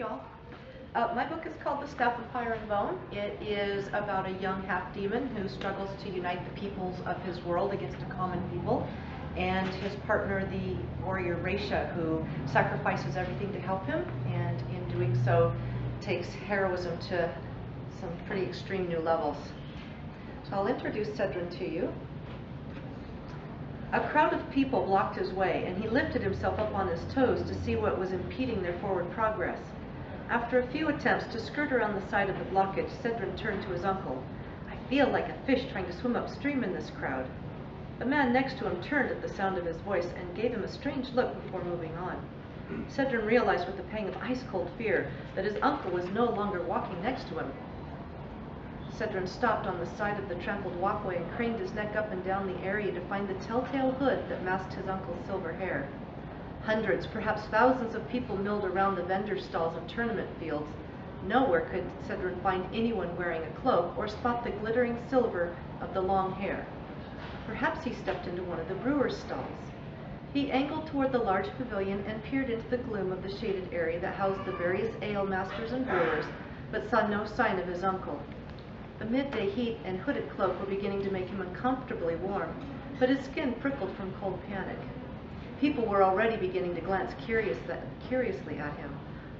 y'all. My book is called The Staff of Fire and Bone. It is about a young half-demon who struggles to unite the peoples of his world against a common people, and his partner, the warrior Raisha, who sacrifices everything to help him, and in doing so takes heroism to some pretty extreme new levels. So I'll introduce Cedrin to you. A crowd of people blocked his way, and he lifted himself up on his toes to see what was impeding their forward progress. After a few attempts to skirt around the side of the blockage, Cedrin turned to his uncle. "I feel like a fish trying to swim upstream in this crowd." The man next to him turned at the sound of his voice and gave him a strange look before moving on. Cedrin realized with a pang of ice-cold fear that his uncle was no longer walking next to him. Cedrin stopped on the side of the trampled walkway and craned his neck up and down the area to find the telltale hood that masked his uncle's silver hair. Hundreds, perhaps thousands of people milled around the vendor stalls and tournament fields. Nowhere could Cedrin find anyone wearing a cloak or spot the glittering silver of the long hair. Perhaps he stepped into one of the brewer's stalls. He angled toward the large pavilion and peered into the gloom of the shaded area that housed the various ale masters and brewers, but saw no sign of his uncle. The midday heat and hooded cloak were beginning to make him uncomfortably warm, but his skin prickled from cold panic. People were already beginning to glance curiously at him.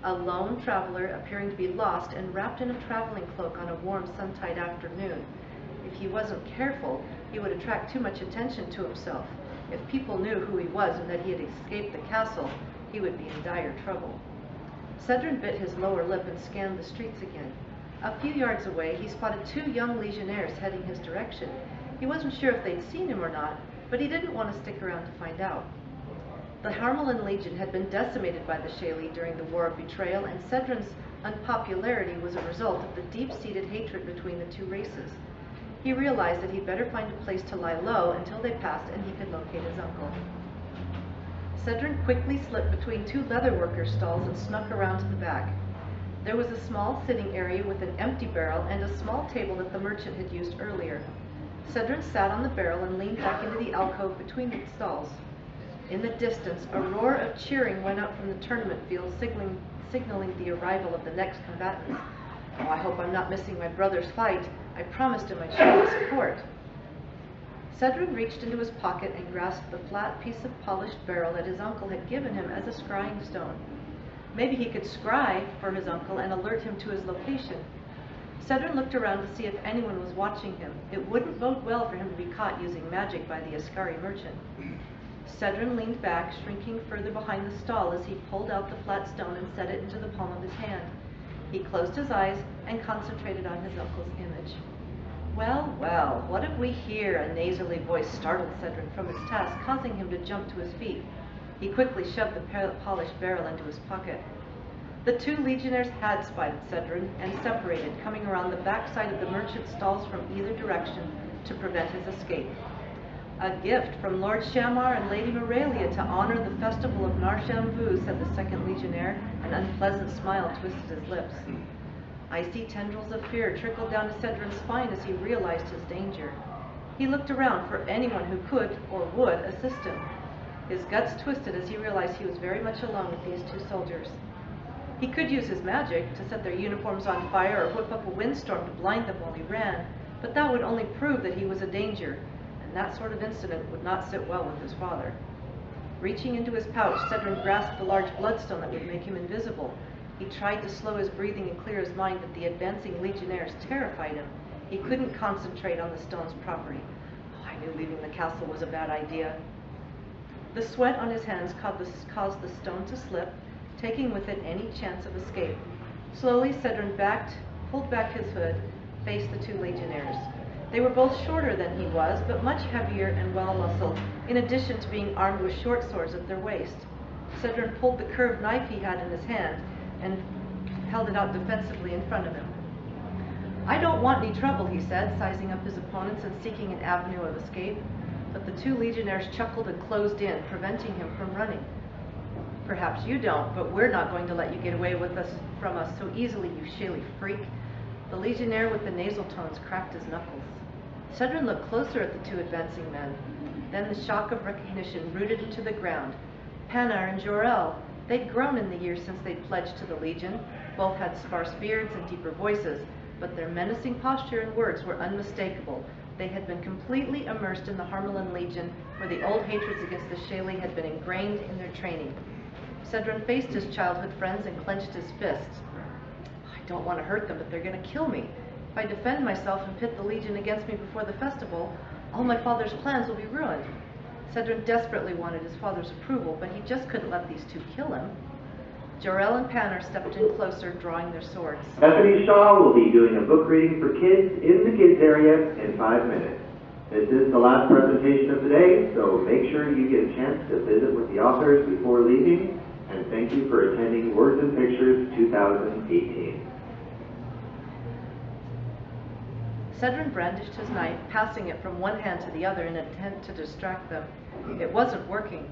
A lone traveler appearing to be lost and wrapped in a traveling cloak on a warm sun-tied afternoon. If he wasn't careful, he would attract too much attention to himself. If people knew who he was and that he had escaped the castle, he would be in dire trouble. Cedrin bit his lower lip and scanned the streets again. A few yards away, he spotted two young legionnaires heading his direction. He wasn't sure if they'd seen him or not, but he didn't want to stick around to find out. The Harmelin Legion had been decimated by the Shaili during the War of Betrayal, and Cedrin's unpopularity was a result of the deep-seated hatred between the two races. He realized that he'd better find a place to lie low until they passed and he could locate his uncle. Cedrin quickly slipped between two leatherworkers' stalls and snuck around to the back. There was a small sitting area with an empty barrel and a small table that the merchant had used earlier. Cedrin sat on the barrel and leaned back into the alcove between the stalls. In the distance, a roar of cheering went up from the tournament field, signaling the arrival of the next combatants. "Oh, I hope I'm not missing my brother's fight. I promised him I'd show his support." Cedrin reached into his pocket and grasped the flat piece of polished barrel that his uncle had given him as a scrying stone. Maybe he could scry for his uncle and alert him to his location. Cedrin looked around to see if anyone was watching him. It wouldn't bode well for him to be caught using magic by the Ascari merchant. Cedrin leaned back, shrinking further behind the stall as he pulled out the flat stone and set it into the palm of his hand. He closed his eyes and concentrated on his uncle's image. "Well, well, what have we here?" A nasally voice startled Cedrin from his task, causing him to jump to his feet. He quickly shoved the polished barrel into his pocket. The two legionnaires had spotted Cedrin and separated, coming around the backside of the merchant's stalls from either direction to prevent his escape. "A gift from Lord Shamar and Lady Morelia to honor the festival of Nar-Shamvu," said the second legionnaire. An unpleasant smile twisted his lips. Icy tendrils of fear trickled down to Cedrin's spine as he realized his danger. He looked around for anyone who could or would assist him. His guts twisted as he realized he was very much alone with these two soldiers. He could use his magic to set their uniforms on fire or whip up a windstorm to blind them while he ran, but that would only prove that he was a danger, and that sort of incident would not sit well with his father. Reaching into his pouch, Cedrin grasped the large bloodstone that would make him invisible. He tried to slow his breathing and clear his mind, but the advancing legionnaires terrified him. He couldn't concentrate on the stone's property. "Oh, I knew leaving the castle was a bad idea." The sweat on his hands caused the stone to slip, taking with it any chance of escape. Slowly, Cedrin pulled back his hood, faced the two legionnaires. They were both shorter than he was, but much heavier and well-muscled, in addition to being armed with short swords at their waist. Cedrin pulled the curved knife he had in his hand and held it out defensively in front of him. "I don't want any trouble," he said, sizing up his opponents and seeking an avenue of escape. But the two legionnaires chuckled and closed in, preventing him from running. "Perhaps you don't, but we're not going to let you get away from us so easily, you Shaili freak." The legionnaire with the nasal tones cracked his knuckles. Cedrin looked closer at the two advancing men. Then the shock of recognition rooted into the ground. Panar and Jor-El, They'd grown in the years since they'd pledged to the Legion. Both had sparse beards and deeper voices, but their menacing posture and words were unmistakable. They had been completely immersed in the Harmelin Legion, where the old hatreds against the Shaley had been ingrained in their training. Cedron faced his childhood friends and clenched his fists. I don't want to hurt them, but they're going to kill me. If I defend myself and pit the Legion against me before the festival, all my father's plans will be ruined. Cedron desperately wanted his father's approval, but he just couldn't let these two kill him. Jorel and Panner stepped in closer, drawing their swords. Bethany Shaw will be doing a book reading for kids in the kids area in 5 minutes. This is the last presentation of the day, so make sure you get a chance to visit with the authors before leaving, and thank you for attending Words and Pictures 2018. Cedron brandished his knife, passing it from one hand to the other in an attempt to distract them. It wasn't working.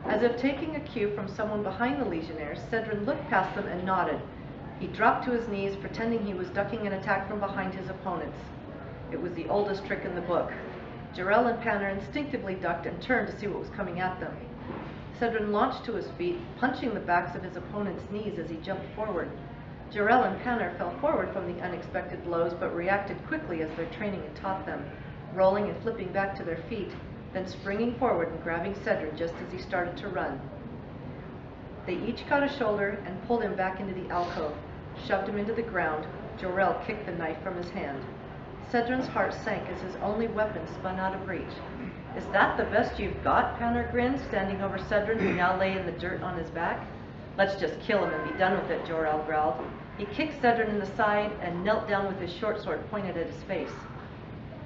As if taking a cue from someone behind the Legionnaires, Cedron looked past them and nodded. He dropped to his knees, pretending he was ducking an attack from behind his opponents. It was the oldest trick in the book. Jorel and Panner instinctively ducked and turned to see what was coming at them. Cedron launched to his feet, punching the backs of his opponent's knees as he jumped forward. Jorel and Panner fell forward from the unexpected blows, but reacted quickly as their training had taught them, rolling and flipping back to their feet, then springing forward and grabbing Cedron just as he started to run. They each caught a shoulder and pulled him back into the alcove, shoved him into the ground. Jorel kicked the knife from his hand. Cedron's heart sank as his only weapon spun out of reach. Is that the best you've got? Panner grinned, standing over Cedron, who now lay in the dirt on his back. Let's just kill him and be done with it, Jorel growled. He kicked Cedron in the side and knelt down with his short sword pointed at his face.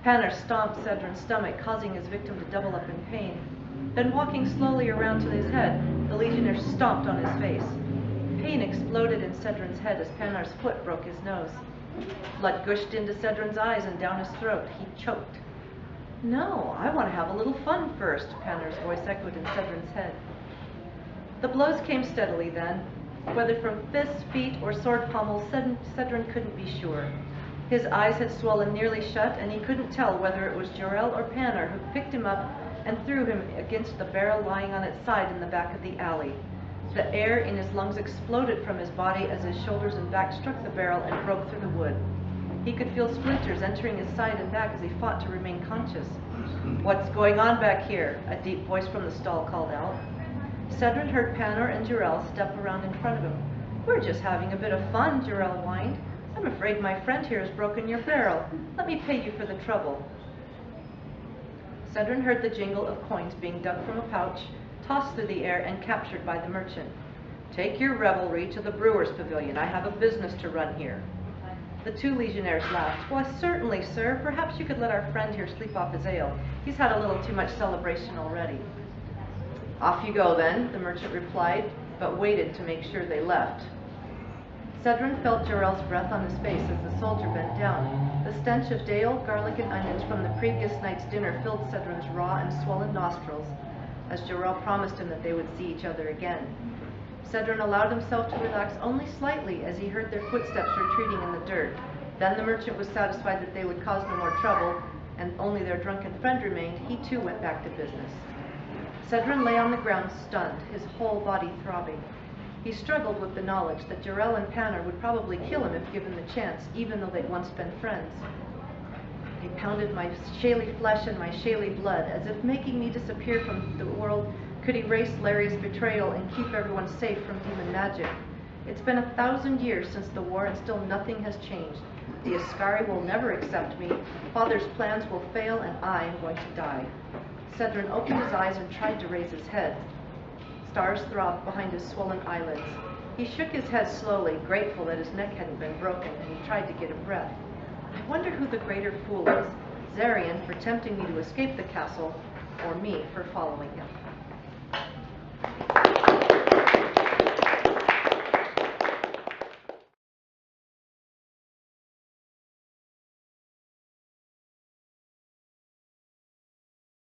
Panner stomped Cedron's stomach, causing his victim to double up in pain. Then, walking slowly around to his head, the Legionnaire stomped on his face. Pain exploded in Cedron's head as Panner's foot broke his nose. Blood gushed into Cedron's eyes and down his throat. He choked. No, I want to have a little fun first, Panner's voice echoed in Cedron's head. The blows came steadily then. Whether from fists, feet, or sword pommels, Cedron couldn't be sure. His eyes had swollen nearly shut, and he couldn't tell whether it was Jorel or Panner who picked him up and threw him against the barrel lying on its side in the back of the alley. The air in his lungs exploded from his body as his shoulders and back struck the barrel and broke through the wood. He could feel splinters entering his side and back as he fought to remain conscious. What's going on back here? A deep voice from the stall called out. Cedron heard Panner and Jorel step around in front of him. We're just having a bit of fun, Jorel whined. I'm afraid my friend here has broken your barrel. Let me pay you for the trouble. Cedron heard the jingle of coins being dug from a pouch, tossed through the air, and captured by the merchant. Take your revelry to the brewer's pavilion. I have a business to run here. The two Legionnaires laughed. Why, certainly, sir. Perhaps you could let our friend here sleep off his ale. He's had a little too much celebration already. Off you go, then, the merchant replied, but waited to make sure they left. Cedron felt Jorel's breath on his face as the soldier bent down. The stench of dale, garlic, and onions from the previous night's dinner filled Cedron's raw and swollen nostrils, as Jorel promised him that they would see each other again. Cedron allowed himself to relax only slightly as he heard their footsteps retreating in the dirt. Then the merchant was satisfied that they would cause no more trouble, and only their drunken friend remained. He too went back to business. Cedron lay on the ground stunned, his whole body throbbing. He struggled with the knowledge that Jorel and Panner would probably kill him if given the chance, even though they'd once been friends. They pounded my shaly flesh and my shaly blood, as if making me disappear from the world could erase Larry's betrayal and keep everyone safe from demon magic. It's been 1,000 years since the war, and still nothing has changed. The Ascari will never accept me, Father's plans will fail, and I am going to die. Cedron opened his eyes and tried to raise his head. Stars throbbed behind his swollen eyelids. He shook his head slowly, grateful that his neck hadn't been broken, and he tried to get a breath. I wonder who the greater fool is, Zarian for tempting me to escape the castle, or me for following him.